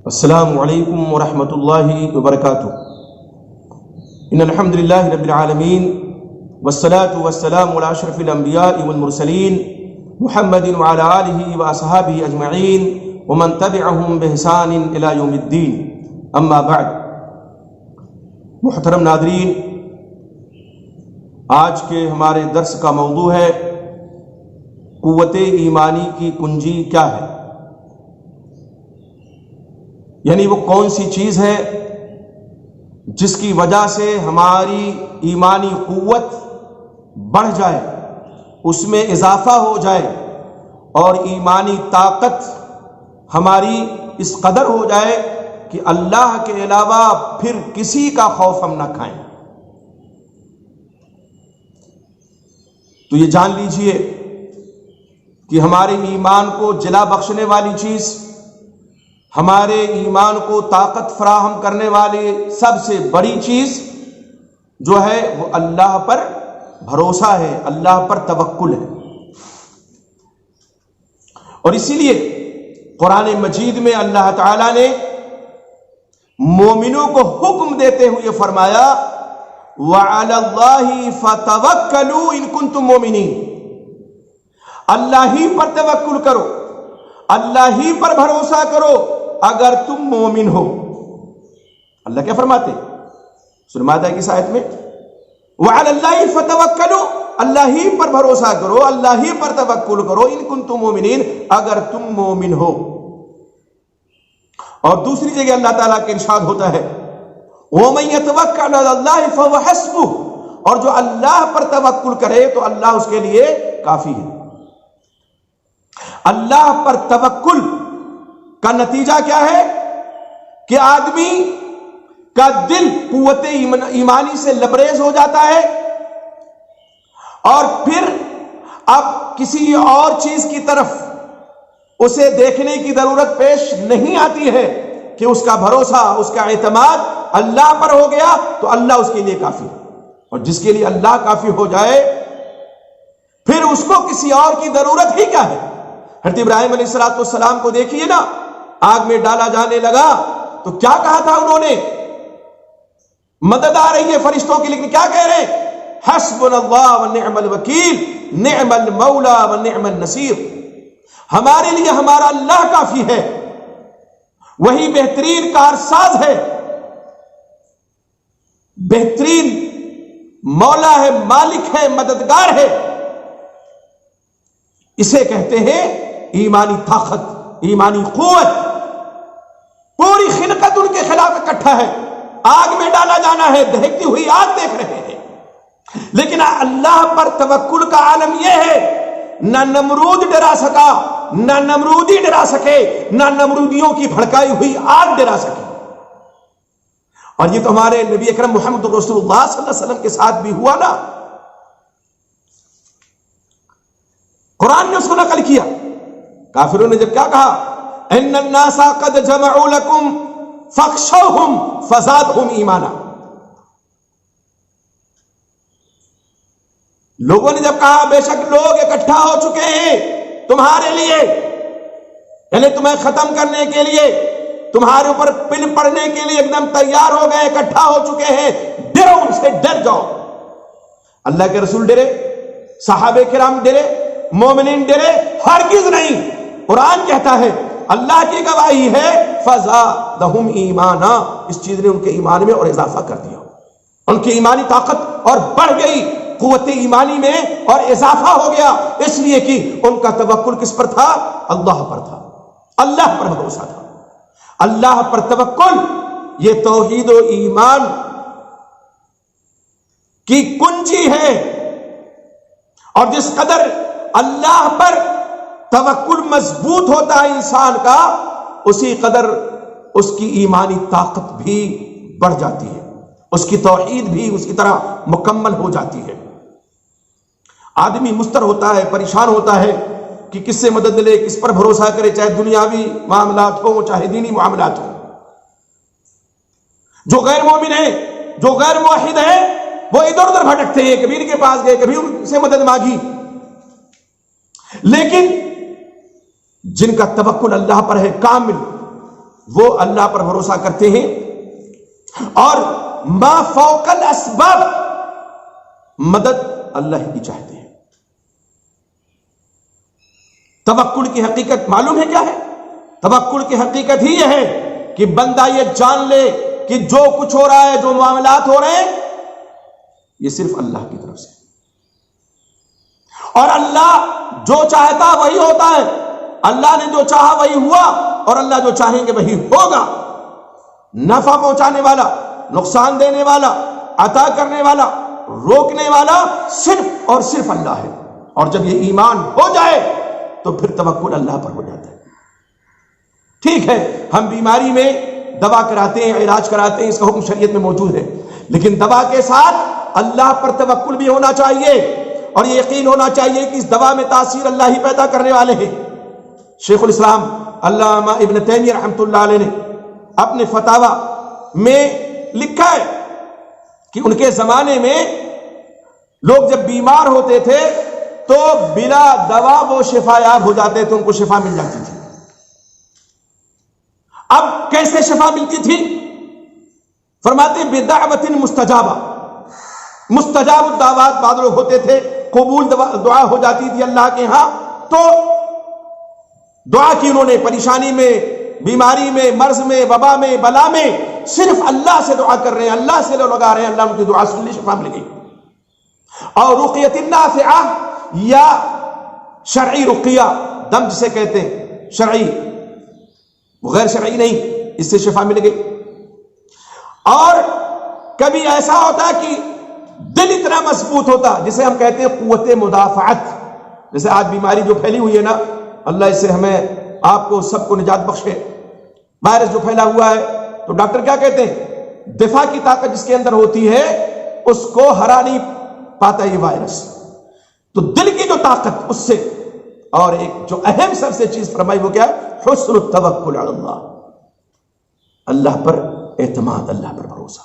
السلام علیکم ورحمۃ اللہ وبرکاتہ۔ ان الحمد للہ رب العالمین والصلاة والسلام علی اشرف الانبیاء والمرسلین محمد وعلی آلہ واصحابہ اجمعین ومن تبعہم بإحسان الی یوم الدین، اما بعد۔ محترم ناظرین، آج کے ہمارے درس کا موضوع ہے قوت ایمانی کی کنجی کیا ہے، یعنی وہ کون سی چیز ہے جس کی وجہ سے ہماری ایمانی قوت بڑھ جائے، اس میں اضافہ ہو جائے اور ایمانی طاقت ہماری اس قدر ہو جائے کہ اللہ کے علاوہ پھر کسی کا خوف ہم نہ کھائیں۔ تو یہ جان لیجئے کہ ہمارے ایمان کو جلا بخشنے والی چیز، ہمارے ایمان کو طاقت فراہم کرنے والی سب سے بڑی چیز جو ہے وہ اللہ پر بھروسہ ہے، اللہ پر توکل ہے۔ اور اسی لیے قرآن مجید میں اللہ تعالی نے مومنوں کو حکم دیتے ہوئے فرمایا وَعَلَى اللَّهِ فَتَوَكَّلُوا إِن كُنتُم مُّؤْمِنِينَ، اللہ ہی پر توکل کرو، اللہ ہی پر بھروسہ کرو اگر تم مومن ہو۔ اللہ کیا فرماتے سورہ مائدہ کی آیت میں وَعَلَى اللَّهِ فَتَوَكَّلُوا، اللہ ہی پر بھروسہ کرو، اللہ ہی پر توکل کرو، ان کنتم مومنین، اگر تم مومن ہو۔ اور دوسری جگہ اللہ تعالیٰ کا ارشاد ہوتا ہے وَمَن يَتَوَكَّلْ عَلَى اللَّهِ فَهُوَ حَسْبُهُ، اور جو اللہ پر توکل کرے تو اللہ اس کے لیے کافی ہے۔ اللہ پر توکل کا نتیجہ کیا ہے کہ آدمی کا دل قوت ایمانی سے لبریز ہو جاتا ہے، اور پھر اب کسی اور چیز کی طرف اسے دیکھنے کی ضرورت پیش نہیں آتی ہے کہ اس کا بھروسہ، اس کا اعتماد اللہ پر ہو گیا تو اللہ اس کے لیے کافی ہے۔ اور جس کے لیے اللہ کافی ہو جائے پھر اس کو کسی اور کی ضرورت ہی کیا ہے۔ حضرت ابراہیم علیہ السلام کو دیکھیے نا، آگ میں ڈالا جانے لگا تو کیا کہا تھا انہوں نے؟ مدد آ رہی ہے فرشتوں کی، لیکن کیا کہہ رہے ہیں؟ حسبنا اللہ ونعم الوکیل نعم المولا ونعم النصیر، ہمارے لیے ہمارا اللہ کافی ہے، وہی بہترین کارساز ہے، بہترین مولا ہے، مالک ہے، مددگار ہے۔ اسے کہتے ہیں ایمانی طاقت، ایمانی قوت۔ پوری خلقت ان کے خلاف اکٹھا ہے، آگ میں ڈالا جانا ہے، دہکتی ہوئی آگ دیکھ رہے ہیں، لیکن اللہ پر توکل کا عالم یہ ہے نہ نمرود ڈرا سکا، نہ نمرودی ڈرا سکے، نہ نمرودیوں کی بھڑکائی ہوئی آگ ڈرا سکے۔ اور یہ تو ہمارے نبی اکرم محمد رسول اللہ صلی اللہ علیہ وسلم کے ساتھ بھی ہوا نا۔ قرآن نے اس کو نقل کیا، کافروں نے جب کیا کہا ان الناس قد جمعوا لكم فاخشوهم فزادهم ایمانا، لوگوں نے جب کہا بے شک لوگ اکٹھا ہو چکے ہیں تمہارے لیے، یعنی تمہیں ختم کرنے کے لیے، تمہارے اوپر پن پڑنے کے لیے ایک دم تیار ہو گئے، اکٹھا ہو چکے ہیں، ڈرو ان سے، ڈر جاؤ۔ اللہ کے رسول ڈرے، صحابہ کرام ڈرے، مومنین ڈرے؟ ہرگز نہیں۔ قرآن کہتا ہے، اللہ کی گواہی ہے فزادہم ایمانا، اس چیز نے ان کے ایمان میں اور اضافہ کر دیا، ان کی ایمانی طاقت اور بڑھ گئی، قوت ایمانی میں اور اضافہ ہو گیا، اس لیے کہ ان کا توکل کس پر تھا؟ اللہ پر تھا، اللہ پر بھروسہ تھا۔ اللہ پر توکل یہ توحید و ایمان کی کنجی ہے، اور جس قدر اللہ پر توکل مضبوط ہوتا ہے انسان کا، اسی قدر اس کی ایمانی طاقت بھی بڑھ جاتی ہے، اس کی توحید بھی اس کی طرح مکمل ہو جاتی ہے۔ آدمی مستر ہوتا ہے، پریشان ہوتا ہے کہ کس سے مدد لے، کس پر بھروسہ کرے، چاہے دنیاوی معاملات ہوں چاہے دینی معاملات ہوں۔ جو غیر مومن ہیں، جو غیر موحد ہیں، وہ ادھر ادھر بھٹکتے ہیں، کبھی ان کے پاس گئے، کبھی ان سے مدد مانگی، لیکن جن کا توکل اللہ پر ہے کامل، وہ اللہ پر بھروسہ کرتے ہیں اور ما فوق الاسباب مدد اللہ کی چاہتے ہیں۔ توکل کی حقیقت معلوم ہے کیا ہے؟ توکل کی حقیقت ہی یہ ہے کہ بندہ یہ جان لے کہ جو کچھ ہو رہا ہے، جو معاملات ہو رہے ہیں، یہ صرف اللہ کی طرف سے، اور اللہ جو چاہتا وہی ہوتا ہے، اللہ نے جو چاہا وہی ہوا، اور اللہ جو چاہیں گے وہی ہوگا۔ نفع پہنچانے والا، نقصان دینے والا، عطا کرنے والا، روکنے والا صرف اور صرف اللہ ہے۔ اور جب یہ ایمان ہو جائے تو پھر توکل اللہ پر ہو جاتا ہے۔ ٹھیک ہے، ہم بیماری میں دوا کراتے ہیں، علاج کراتے ہیں، اس کا حکم شریعت میں موجود ہے، لیکن دوا کے ساتھ اللہ پر توکل بھی ہونا چاہیے، اور یہ یقین ہونا چاہیے کہ اس دوا میں تاثیر اللہ ہی پیدا کرنے والے ہیں۔ شیخ الاسلام علامہ ابن تیمیہ رحمۃ اللہ علیہ نے اپنے فتاوی میں لکھا ہے کہ ان کے زمانے میں لوگ جب بیمار ہوتے تھے تو بلا دوا وہ شفا یاب ہو جاتے تھے، ان کو شفا مل جاتی تھی۔ اب کیسے شفا ملتی تھی؟ فرماتے بدعوت مستجابہ، مستجاب الدعوات، بعض لوگ ہوتے تھے قبول دعا ہو جاتی تھی اللہ کے ہاں، تو دعا کی انہوں نے، پریشانی میں، بیماری میں، مرض میں، وبا میں، بلا میں، صرف اللہ سے دعا کر رہے ہیں، اللہ سے لگا رہے ہیں، اللہ ان کی دعا سن لی، شفا مل گئی۔ اور رقیۃ النافعہ یا شرعی رقیہ، دم جسے کہتے ہیں، شرعی، وہ غیر شرعی نہیں، اس سے شفا مل گئی۔ اور کبھی ایسا ہوتا کہ دل اتنا مضبوط ہوتا، جسے ہم کہتے ہیں قوت مدافعت، جیسے آج بیماری جو پھیلی ہوئی ہے نا، اللہ اس سے ہمیں، آپ کو، سب کو نجات بخشے۔ وائرس جو پھیلا ہوا ہے تو ڈاکٹر کیا کہتے ہیں؟ دفاع کی طاقت جس کے اندر ہوتی ہے اس کو ہرا نہیں پاتا یہ وائرس، تو دل کی جو طاقت اس سے، اور ایک جو اہم سب سے چیز فرمائی وہ کیا ہے؟ حسن التوکل علی اللہ، اللہ پر اعتماد، اللہ پر بھروسہ،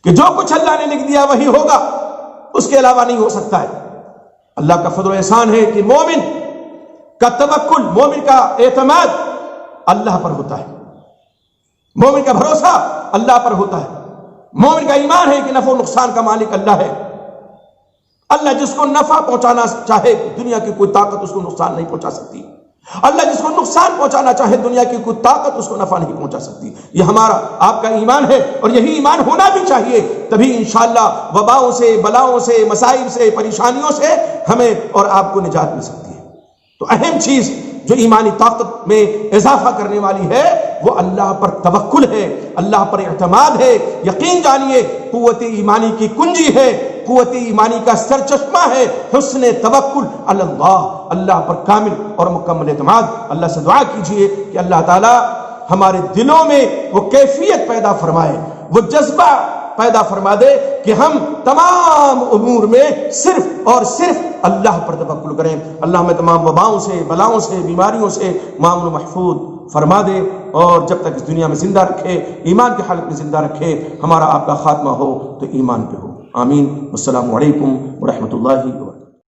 کہ جو کچھ اللہ نے لکھ دیا وہی ہوگا، اس کے علاوہ نہیں ہو سکتا ہے۔ اللہ کا فضل و احسان ہے کہ مومن کا توکل، مومن کا اعتماد اللہ پر ہوتا ہے، مومن کا بھروسہ اللہ پر ہوتا ہے، مومن کا ایمان ہے کہ نفع و نقصان کا مالک اللہ ہے۔ اللہ جس کو نفع پہنچانا چاہے دنیا کی کوئی طاقت اس کو نقصان نہیں پہنچا سکتی، اللہ جس کو نقصان پہنچانا چاہے دنیا کی کوئی طاقت اس کو نفع نہیں پہنچا سکتی۔ یہ ہمارا آپ کا ایمان ہے، اور یہی ایمان ہونا بھی چاہیے، تبھی انشاءاللہ وباؤں سے، بلاؤں سے، مصائب سے، پریشانیوں سے ہمیں اور آپ کو نجات مل سکتی ہے۔ تو اہم چیز جو ایمانی طاقت میں اضافہ کرنے والی ہے وہ اللہ پر توکل ہے، اللہ پر اعتماد ہے۔ یقین جانیے قوت ایمانی کی کنجی ہے، قوت ایمانی کا سرچشمہ ہے حسن توکل علی اللہ، اللہ پر کامل اور مکمل اعتماد۔ اللہ سے دعا کیجئے کہ اللہ تعالی ہمارے دلوں میں وہ کیفیت پیدا فرمائے، وہ جذبہ پیدا فرما دے کہ ہم تمام امور میں صرف اور صرف اللہ پر توکل کریں۔ اللہ ہمیں تمام وباؤں سے، بلاؤں سے، بیماریوں سے معمول و محفوظ فرما دے، اور جب تک اس دنیا میں زندہ رکھے، ایمان کی حالت میں زندہ رکھے، ہمارا آپ کا خاتمہ ہو تو ایمان پہ ہو۔ آمین۔ السلام علیکم ورحمۃ اللہ وبرکاتہ۔